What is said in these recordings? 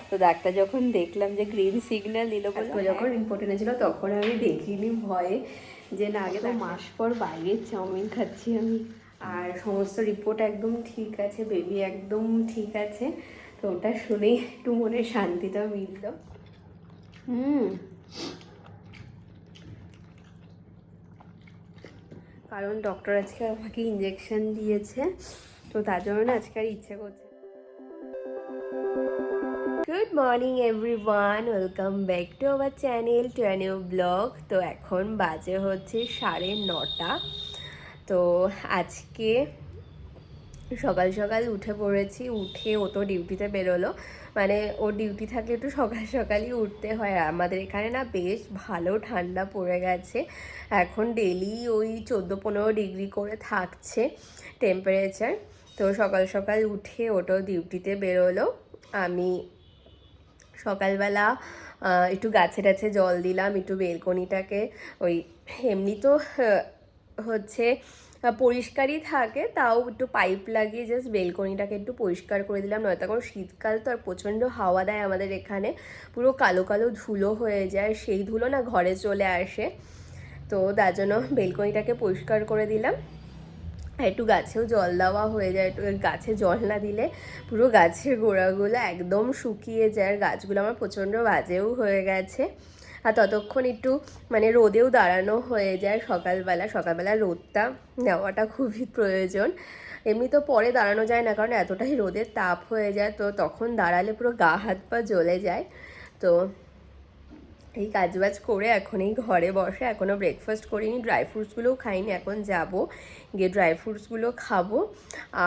তো ডাক্তার যখন দেখলাম যে গ্রিন সিগন্যাল দিল, যখন রিপোর্ট এনেছিল তখন আমি দেখিনি ভয়ে যে না, আগে তো মাস পর বাইরের চাউমিন খাচ্ছি আমি। আর সমস্ত রিপোর্ট একদম ঠিক আছে, বেবি একদম ঠিক আছে। তো ওটা শুনেই একটু মনে শান্তিটা মিলল। কারণ ডক্টর আজকে আমাকে ইঞ্জেকশন দিয়েছে, তো তার জন্য না আজকে আর ইচ্ছে করছে। Good morning everyone, welcome back to our channel, to a new blog. তো এখন বাজে হচ্ছে 9:30। তো আজকে সকাল সকাল উঠে পড়েছি। উঠে ও তো ডিউটিতে বেরোলো, মানে ওর ডিউটি থাকলে একটু সকাল সকালই উঠতে হয়। আমাদের এখানে না বেশ ভালো ঠান্ডা পড়ে গেছে, এখন ডেলি ওই 14-15 ডিগ্রি করে থাকছে টেম্পারেচার। তো সকাল সকাল উঠে ওটাও ডিউটিতে বেরোলো। আমি সকালবেলা একটু গাছে টাছে জল দিলাম, একটু বেলকনিটাকে ওই এমনি তো হচ্ছে পরিষ্কারই থাকে, তাও একটু পাইপ লাগিয়ে জাস্ট বেলকনিটাকে একটু পরিষ্কার করে দিলাম। নয়তো এখন শীতকাল তো, আর প্রচণ্ড হাওয়া দেয় আমাদের এখানে, পুরো কালো কালো ধুলো হয়ে যায়, সেই ধুলো না ঘরে চলে আসে। তো তার জন্য বেলকনিটাকে পরিষ্কার করে দিলাম। একটু গাছেও জল দেওয়া হয়ে যায়, একটু গাছে জল না দিলে পুরো গাছের গোড়াগুলো একদম শুকিয়ে যায়, আর গাছগুলো আমার প্রচণ্ড বাজেও হয়ে গেছে। আর ততক্ষণ একটু মানে রোদেও দাঁড়ানো হয়ে যায় সকালবেলা রোদটা নেওয়াটা খুবই প্রয়োজন। এমনি তো পরে দাঁড়ানো যায় না, কারণ এতটাই রোদের তাপ হয়ে যায়, তো তখন দাঁড়ালে পুরো গা হাত পা জ্বলে যায়। তো এই কাজবাজ করে এখন এই ঘরে বসে, এখনও ব্রেকফাস্ট করিনি, ড্রাই ফ্রুটসগুলোও খাইনি, এখন যাব গিয়ে ড্রাই ফ্রুটসগুলো খাবো।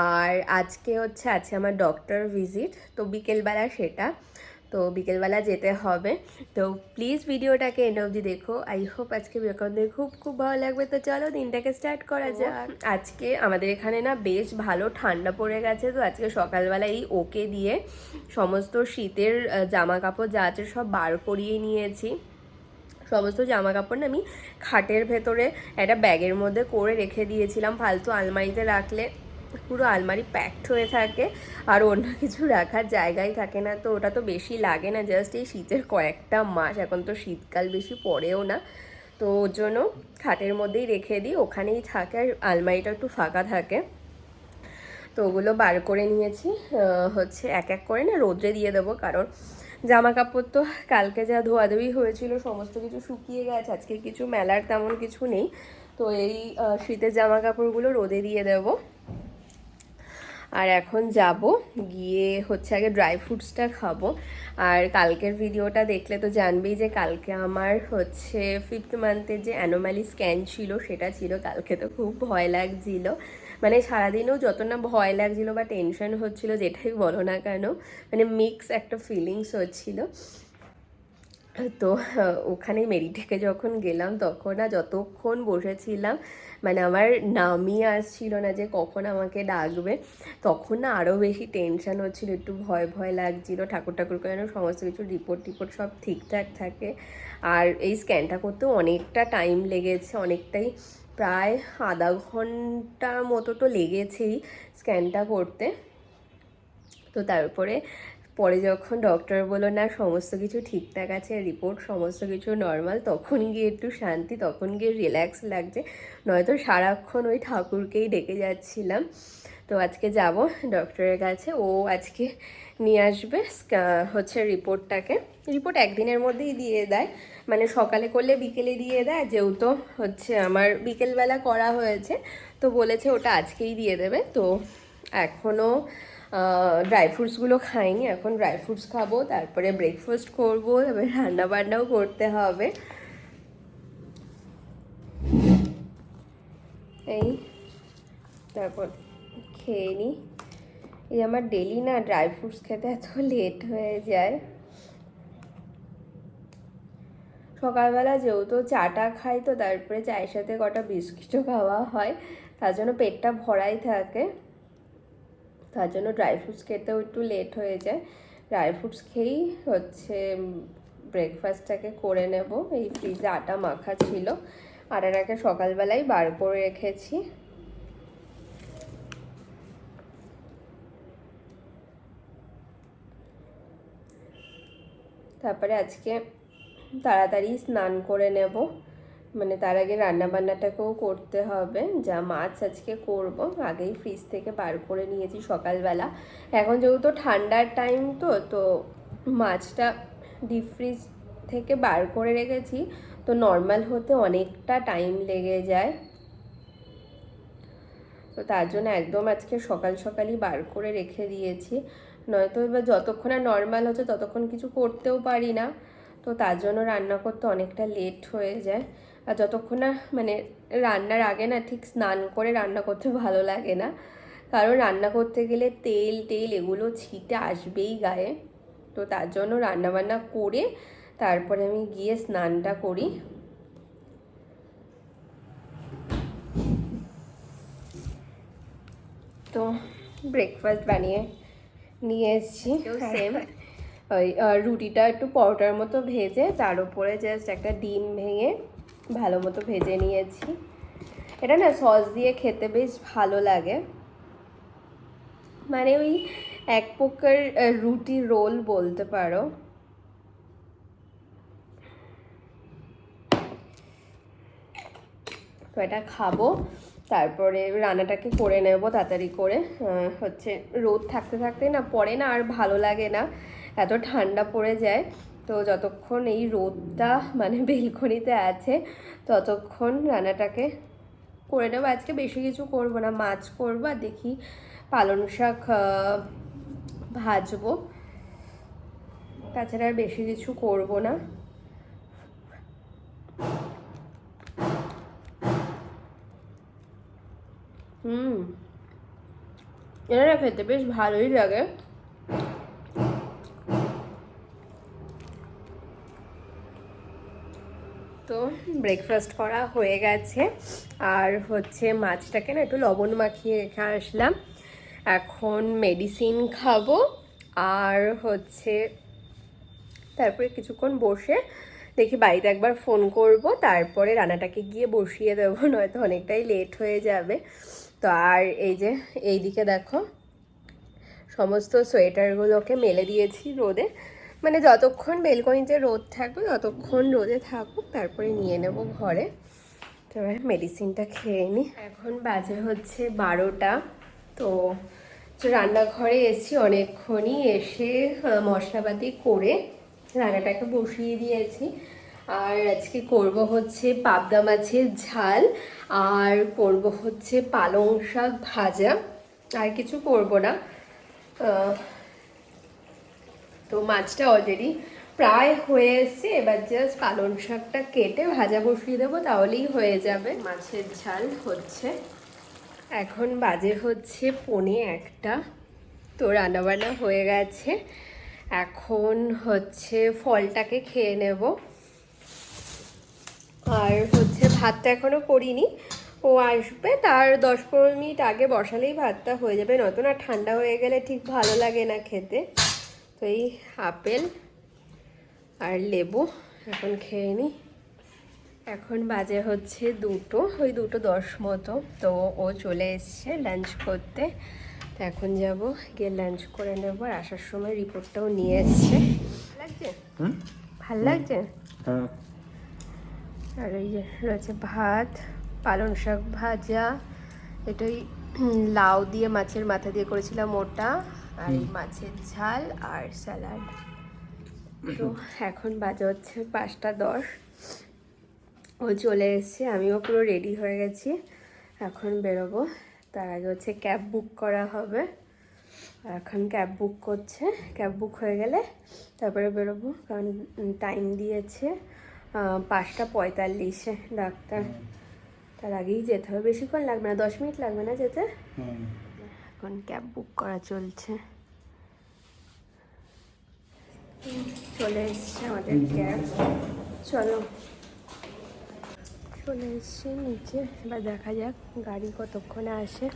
আর আজকে আছে আমার ডক্টর ভিজিট, তো বিকেলবেলা সেটা, তো বিকেলবেলা যেতে হবে। তো প্লিজ ভিডিওটাকে এন্ড অবধি দেখো, আই হোপ আজকে ভিডিওটা খুব খুব ভালো লাগবে। তো চলো দিনটাকে স্টার্ট করা যাক। আজকে আমাদের এখানে না বেশ ভালো ঠান্ডা পড়ে গেছে, তো আজকে সকালবেলা এই ওকে দিয়ে সমস্ত শীতের জামা কাপড় যা আছে সব বার করিয়ে নিয়েছি। সমস্ত জামা কাপড় না আমি খাটের ভেতরে একটা ব্যাগের মধ্যে করে রেখে দিয়েছিলাম, ফালতু আলমারিতে রাখলে পুরো আলমারি প্যাকড হয়ে থাকে আর অন্য কিছু রাখার জায়গাই থাকে না। তো ওটা তো বেশি লাগে না, জাস্ট এই শীতের কয়েকটা মাস, এখন তো শীতকাল বেশি পড়েও না, তো ওর জন্য খাটের মধ্যেই রেখে দিই, ওখানেই থাকে, আর আলমারিটা একটু ফাঁকা থাকে। তো ওগুলো বার করে নিয়েছি, এক এক করে না রোদ্রে দিয়ে দেবো, কারণ জামা কাপড় তো কালকে যা ধোয়াধুয়ি হয়েছিল সমস্ত কিছু শুকিয়ে গেছে, আজকে কিছু মেলার তেমন কিছু নেই। তো এই শীতের জামা কাপড়গুলো রোদে দিয়ে দেবো। আর এখন যাব গিয়ে আগে ড্রাই ফ্রুটসটা খাবো। আর কালকের ভিডিওটা দেখলে তো জানবেই যে কালকে আমার 5th মান্থের যে অ্যানোমালি স্ক্যান ছিল সেটা ছিল। কালকে তো খুব ভয় লাগছিল, মানে সারাদিনও যত না ভয় লাগছিল বা টেনশন হচ্ছিল, যেটাই বলো না কেন, মানে মিক্স একটা ফিলিংস হচ্ছিল। তো ওখানে মেডিটেকে যখন গেলাম তখন না যতক্ষণ বসেছিলাম, মানে আমার নামই আসছিল না যে কখন আমাকে ডাকবে, তখন না আরও বেশি টেনশন হচ্ছিল, একটু ভয় ভয় লাগছিল। ঠাকুর ঠাকুর করে যেন সমস্ত কিছু রিপোর্ট সব ঠিকঠাক থাকে। আর এই স্ক্যানটা করতেও অনেকটা টাইম লেগেছে, অনেকটাই, প্রায় আধা ঘন্টার মতো তো লেগেছেই স্ক্যানটা করতে। তো তারপরে পরে যখন ডক্টর বললো না সমস্ত কিছু ঠিকঠাক আছে, রিপোর্ট সমস্ত কিছু নর্মাল, তখন গিয়ে একটু শান্তি, তখন গিয়ে রিল্যাক্স লাগছে, নয়তো সারাক্ষণ ওই ঠাকুরকেই ডেকে যাচ্ছিলাম। তো আজকে যাব ডক্টরের কাছে, ও আজকে নিয়ে আসবে রিপোর্টটাকে। রিপোর্ট একদিনের মধ্যেই দিয়ে দেয়, মানে সকালে করলে বিকেলে দিয়ে দেয়, যেহেতু আমার বিকেলবেলা করা হয়েছে, তো বলেছে ওটা আজকেই দিয়ে দেবে। তো এখনও ড্রাই ফ্রুটসগুলো খাইনি, এখন ড্রাই ফ্রুটস খাবো, তারপরে ব্রেকফাস্ট করবো, তারপরে রান্না বান্নাও করতে হবে। এই তারপর খেয়ে নিই। এই আমার ডেলি না ড্রাই ফ্রুটস খেতে এত লেট হয়ে যায়। সকালবেলা যেহেতু চাটা খাই, তো তারপরে চায়ের সাথে কটা বিস্কিটও খাওয়া হয়, তার জন্য পেটটা ভরাই থাকে, তার জন্য ড্রাই ফ্রুটস খেতেও একটু লেট হয়ে যায়। ড্রাই ফ্রুটস খেয়েই ব্রেকফাস্টটাকে করে নেব। এই ফ্রিজে আটা মাখা ছিল, আটাটাকে সকালবেলায় বার করে রেখেছি। তারপরে আজকে তাড়াতাড়ি স্নান করে নেব, মানে তার আগে রান্নাবান্নাটাকেও করতে হবে। যা মাছ আজকে করব আগেই ফ্রিজ থেকে বার করে নিয়েছি সকালবেলা। এখন যেহেতু ঠান্ডার টাইম তো মাছটা ডিপ ফ্রিজ থেকে বার করে রেখেছি, তো নর্মাল হতে অনেকটা টাইম লেগে যায়। তো তার জন্য একদম আজকে সকাল সকালই বার করে রেখে দিয়েছি, নয়তো এবার যতক্ষণ আর নর্মাল হচ্ছে ততক্ষণ কিছু করতেও পারি না। তো তার জন্য রান্না করতে অনেকটা লেট হয়ে যায়। আর যতক্ষণ না মানে রান্নার আগে না ঠিক স্নান করে রান্না করতে ভালো লাগে না, কারণ রান্না করতে গেলে তেল টেল এগুলো ছিটে আসবেই গায়ে। তো তার জন্য রান্নাবান্না করে তারপরে আমি গিয়ে স্নানটা করি। তো ব্রেকফাস্ট বানিয়ে নিয়ে এসেছি, সেম ওই রুটিটা একটু পরোটার মতো ভেজে তার উপরে জাস্ট একটা ডিম ভেঙে ভালো মতো ভেজে নিয়েছি। এটা না সস দিয়ে খেতে বেশ ভালো লাগে, মানে ওই এক প্রকার রুটি রোল বলতে পারো। তো এটা খাবো, তারপরে রান্নাটাকে করে নেব তাড়াতাড়ি করে। হচ্ছে রোদ থাকতে থাকতে না পরে না আর ভালো লাগে না, এত ঠান্ডা পড়ে যায়। তো যতক্ষণ এই রোদটা মানে বেলকনিতে আছে ততক্ষণ রান্নাটাকে করে নেবো। আজকে বেশি কিছু করব না, মাছ করবো আর দেখি পালং শাক ভাজবো, তাছাড়া আর বেশি কিছু করব না। এটা খেতে বেশ ভালোই লাগে। তো ব্রেকফাস্ট করা হয়ে গেছে, আর হচ্ছে মাছটাকে না একটু লবণ মাখিয়ে রেখে আসলাম। এখন মেডিসিন খাবো, আর হচ্ছে তারপরে কিছুক্ষণ বসে দেখি বাড়িতে একবার ফোন করব, তারপরে রান্নাটাকে গিয়ে বসিয়ে দেবো, নয়তো অনেকটাই লেট হয়ে যাবে। তো আর এই যে এইদিকে দেখো সমস্ত সোয়েটারগুলোকে মেলে দিয়েছি রোদে, মানে যতক্ষণ বেলকনিতে রোদ থাকবে ততক্ষণ রোদে থাকুক, তারপরে নিয়ে নেব ঘরে। তো মেডিসিনটা খেয়ে নিই। এখন বাজে হচ্ছে 12টা। তো রান্নাঘরে এসেছি অনেকক্ষণই, এসে মশলাপাতি করে রান্নাটাকে বসিয়ে দিয়েছি। আর আজকে করব হচ্ছে পাবদা মাছের ঝাল, আর করব হচ্ছে পালং শাক ভাজা, আর কিছু করব না। তো মাছটা অলরেডি প্রায় হয়ে এসছে, এবার জাস্ট পালং শাকটা কেটে ভাজা বসিয়ে দেবো, তাহলেই হয়ে যাবে। মাছের ঝাল হচ্ছে, এখন বাজে হচ্ছে 1:45। তো রান্নাবান্না হয়ে গেছে, এখন হচ্ছে ফলটাকে খেয়ে নেব। আর হচ্ছে ভাতটা এখনও করিনি, ও আসবে তার 10-15 মিনিট আগে বসালেই ভাতটা হয়ে যাবে, নয়তো না ঠান্ডা হয়ে গেলে ঠিক ভালো লাগে না খেতে। তো এই আপেল আর লেবু এখন খেয়ে নিই। এখন বাজে হচ্ছে 2টো, ওই 2:10 মতো। তো ও চলে এসছে লাঞ্চ করতে, তো এখন যাব গিয়ে লাঞ্চ করে নেবো। আর আসার সময় রিপোর্টটাও নিয়ে এসছে। লাগছে? ভাল লাগছে? আর এই যে রয়েছে ভাত, পালং শাক ভাজা, এটাই লাউ দিয়ে মাছের মাথা দিয়ে করেছিলাম ওটা, আর এই মাছের ঝাল আর স্যালাড। তো এখন বাজে হচ্ছে 5:10। ও চলে এসছে, আমিও পুরো রেডি হয়ে গেছি, এখন বেরোবো। তার আগে হচ্ছে ক্যাব বুক করা হবে, এখন ক্যাব বুক করছে। ক্যাব বুক হয়ে গেলে তারপরে বেরোবো, কারণ টাইম দিয়েছে 5:45 ডাক্তার, তার আগেই যেতে হবে। বেশিক্ষণ লাগবে না, 10 মিনিট লাগবে না যেতে। এখন ক্যাব বুক করা চলছে। চলে এসছে আমাদের ক্যাব, চলো চলে এসছি নিচে, এবার দেখা যাক গাড়ি কতক্ষণে আসে।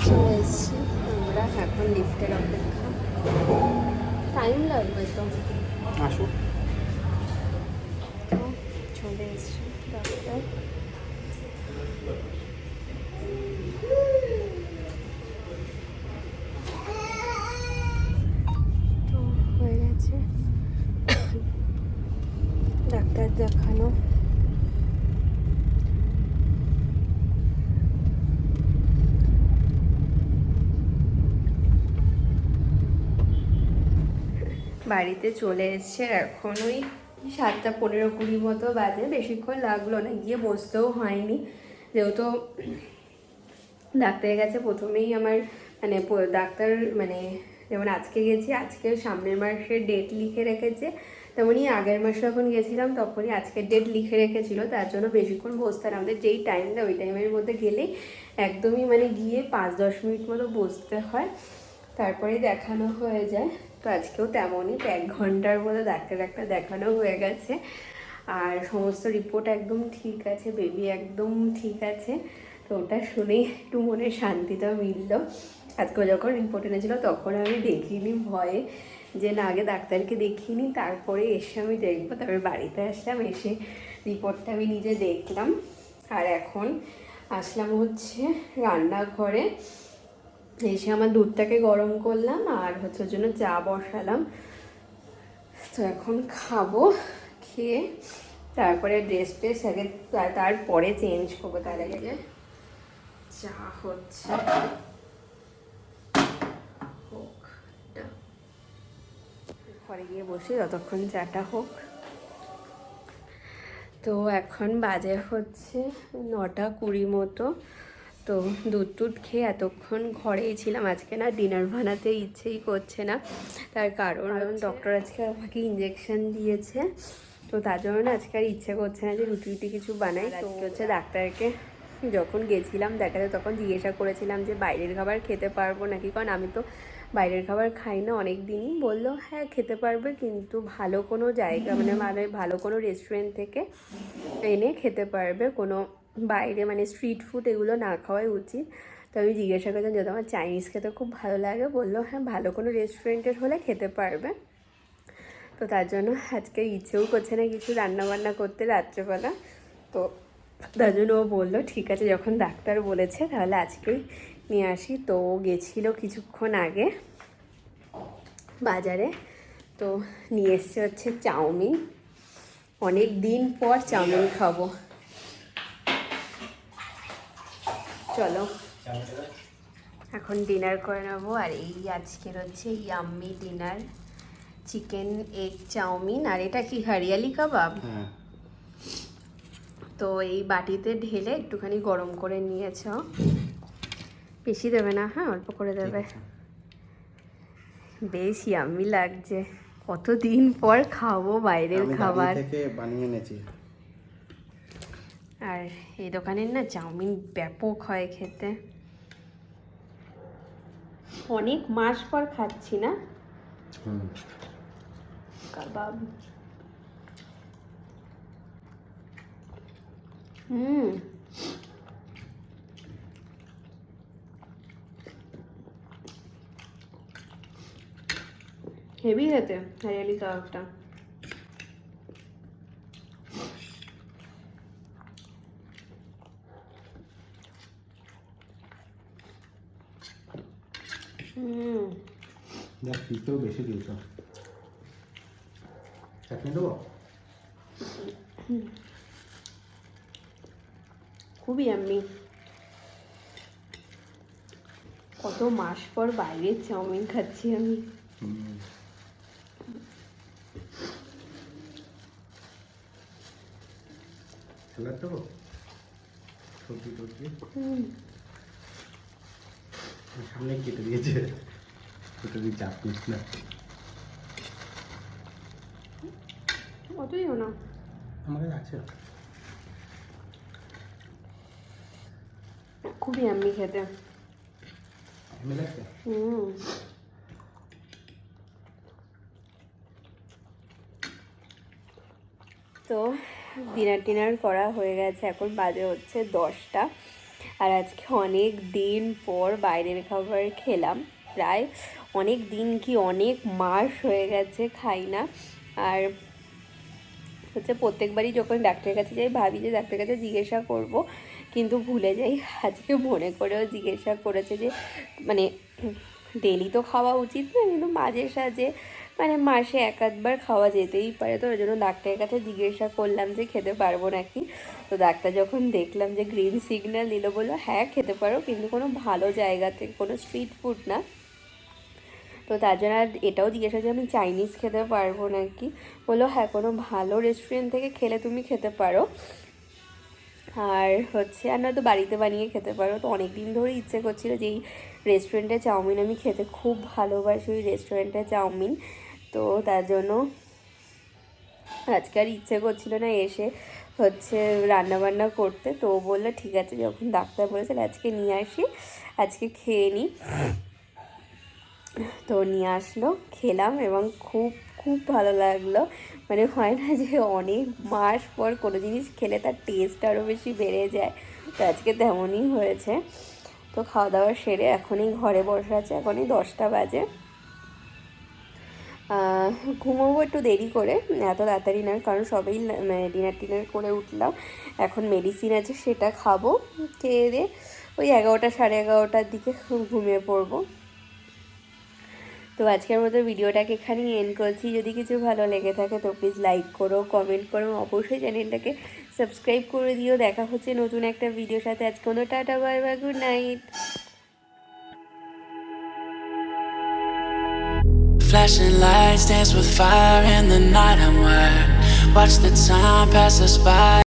চলে এসছি আমরা, এখন লিফটের অপেক্ষা। টাইম লাগবে তো। আসুক। তো চলে এসছি ডাক্তার। তো হয়ে গেছে ডাক্তার দেখানো। বাড়িতে চলে এসছে, এখন ওই 7:15-20 মতো বাজে। বেশিক্ষণ লাগলো না, গিয়ে বসতেও হয়নি, যেহেতু ডাক্তারের কাছে প্রথমেই আমার মানে ডাক্তার মানে যেমন আজকে গেছি, আজকে সামনের মাসের ডেট লিখে রেখেছে, তেমনই আগের মাসে যখন গেছিলাম তখনই আজকের ডেট লিখে রেখেছিল। তার জন্য বেশিক্ষণ বসতে না, আমাদের যেই টাইমটা ওই টাইমের মধ্যে গেলেই একদমই মানে গিয়ে 5-10 মিনিট মতো বসতে হয়, তারপরেই দেখানো হয়ে যায়। তো আজকেও তেমনই 1 ঘন্টার মতো ডাক্তার দেখানো হয়ে গেছে। আর সমস্ত রিপোর্ট একদম ঠিক আছে, বেবি একদম ঠিক আছে। তো ওটা শুনেই একটু মনে শান্তিটা মিলল। আজকে যখন রিপোর্ট এনেছিল তখন আমি দেখিনি ভয়ে, যে না আগে ডাক্তারকে দেখিনি তারপরে এসে আমি দেখবো। তারপরে বাড়িতে আসলাম, এসে রিপোর্টটা আমি নিজে দেখলাম। আর এখন আসলাম হচ্ছে রান্নাঘরে, এসে আমার দুধটাকে গরম করলাম আর হচ্ছে ওর জন্য চা বসালাম। তো এখন খাবো, খেয়ে তারপরে ড্রেস ট্রেস আগে তারপরে চেঞ্জ করবো। তার আগে চা হচ্ছে, হোক ঘরে গিয়ে বসি যতক্ষণ চাটা হোক। তো এখন বাজে হচ্ছে 9:20 মতো। তো দুধ টুধ খেয়ে এতক্ষণ ঘরেই ছিলাম। আজকে না ডিনার বানাতে ইচ্ছেই করছে না, তার কারণ ডক্টর আজকে আমাকে ইঞ্জেকশন দিয়েছে, তো তার জন্য না আজকে আর ইচ্ছে করছে না যে রুটি রুটি কিছু বানাই। তো হচ্ছে ডাক্তারকে যখন গেছিলাম দেখাতে তখন জিজ্ঞাসা করেছিলাম যে বাইরের খাবার খেতে পারবো নাকি, কারণ আমি তো বাইরের খাবার খাই না অনেক দিনই। বললো হ্যাঁ খেতে পারবে, কিন্তু ভালো কোনো জায়গা মানে ভালো কোনো রেস্টুরেন্ট থেকে এনে খেতে পারবে, কোনো বাইরে মানে স্ট্রিট ফুড এগুলো না খাওয়াই উচিত। তো আমি জিজ্ঞাসা করলাম, যেহেতু আমার চাইনিজ খেতে খুব ভালো লাগে, বললো হ্যাঁ ভালো কোনো রেস্টুরেন্টের হলে খেতে পারবে। তো তার জন্য আজকে ইচ্ছেও করছে না কিছু রান্নাবান্না করতে রাত্রেবেলা। তো তার জন্য ও বললো ঠিক আছে যখন ডাক্তার বলেছে তাহলে আজকেই নিয়ে আসি। তো গেছিলো কিছুক্ষণ আগে বাজারে, তো নিয়ে এসছে হচ্ছে চাউমিন। অনেক দিন পর চাউমিন খাবো, চলো এখন ডিনার করে নেবো। আর এই আজকের হচ্ছে yummy dinner, chicken egg chow mein. আর এটা কি হরিয়ালি কাবাব। তো এই বাটিতে ঢেলে একটুখানি গরম করে নিয়েছ, বেশি দেবে না, হ্যাঁ অল্প করে দেবে। বেশ ইয়াম্মি লাগছে, কতদিন পর খাবো বাইরের খাবার। থেকে বানিয়ে এনেছি। আর এই দোকানের না চাউমিন ব্যাপক হয় খেতে, অনেক মাস পর খাচ্ছি না কাবাব। হেভি খেতে হরিয়ালি কাবাবটা। দেখ পিসেও বেশি দিয়েছ। চাটনি দেবো? খুবই আমি কত মাস পর বাইরের চাউমিন খাচ্ছি আমি। স্যালাড দেবো? সবজি টবজি সামনে কেটে দিয়েছে, কেটে দিয়ে চাপ নিস না। অতই না আমার আছে, খুবই আমি খেতে। তো ডিনার করা হয়ে গেছে, এখন বাজে হচ্ছে 10টা। আর আজকে অনেক দিন পর বাইরের খাবার খেলাম। প্রায় অনেক দিন কি অনেক মাস হয়ে গেছে খাই না। আর হচ্ছে প্রত্যেকবারই যখন ডাক্তারের কাছে যাই ভাবি যে ডাক্তারের কাছে জিজ্ঞাসা করব, কিন্তু ভুলে যাই। আজকে মনে করেও জিজ্ঞাসা করেছে যে মানে ডেলি তো খাওয়া উচিত না, কিন্তু মাঝে সাঝে মানে মাসে এক আধবার খাওয়া যেতেই পারে। তো ওই জন্য ডাক্তারের কাছে জিজ্ঞাসা করলাম যে খেতে পারবো নাকি। তো ডাক্তার যখন দেখলাম যে গ্রিন সিগন্যাল দিল, বললো হ্যাঁ খেতে পারো, কিন্তু কোনো ভালো জায়গা থেকে, কোনো স্ট্রিট ফুড না। তো তার জন্য আর এটাও জিজ্ঞাসা যে আমি চাইনিজ খেতে পারবো নাকি। বললো হ্যাঁ কোনো ভালো রেস্টুরেন্ট থেকে খেলে তুমি খেতে পারো, আর হচ্ছে আর নয়তো বাড়িতে বানিয়ে খেতে পারো। তো অনেক দিন ধরে ইচ্ছে করছিলো যে এই রেস্টুরেন্টে চাউমিন আমি খেতে খুব ভালোবাসি, ওই রেস্টুরেন্টে চাউমিন। তো তার জন্য আজকে আর ইচ্ছে করছিল না এসে হচ্ছে রান্নাবান্না করতে। তো ও বললো ঠিক আছে, যখন ডাক্তার বলেছিল আজকে নিয়ে আসি, আজকে খেয়ে নিই। তো নিয়ে আসলো, খেলাম এবং খুব খুব ভালো লাগলো। মানে হয় না যে অনেক মাস পর কোনো জিনিস খেলে তার টেস্ট আরও বেশি বেড়ে যায়, তো আজকে তেমনই হয়েছে। তো খাওয়া দাওয়া সেরে এখনই ঘরে বসে আছে, এখনই 10টা বাজে। ঘুমোবো একটু দেরি করে, এত তাড়াতাড়ি নয়, কারণ সবেই ডিনার টিনার করে উঠলাম। এখন মেডিসিন আছে সেটা খাবো, খেয়ে দিয়ে ওই 11টা 11:30টার দিকে ঘুমিয়ে পড়বো। তো আজকের মতো ভিডিওটাকে এখানেই এন্ড করছি। যদি কিছু ভালো লেগে থাকে তো প্লিজ লাইক করো, কমেন্ট করো, অবশ্যই চ্যানেলটাকে সাবস্ক্রাইব করে দিও। দেখা হচ্ছে নতুন একটা ভিডিওর সাথে। আজকে মতো tata, bye bye, good night. Flashing lights dance with fire in the night. I'm wired. Watch the time pass us by.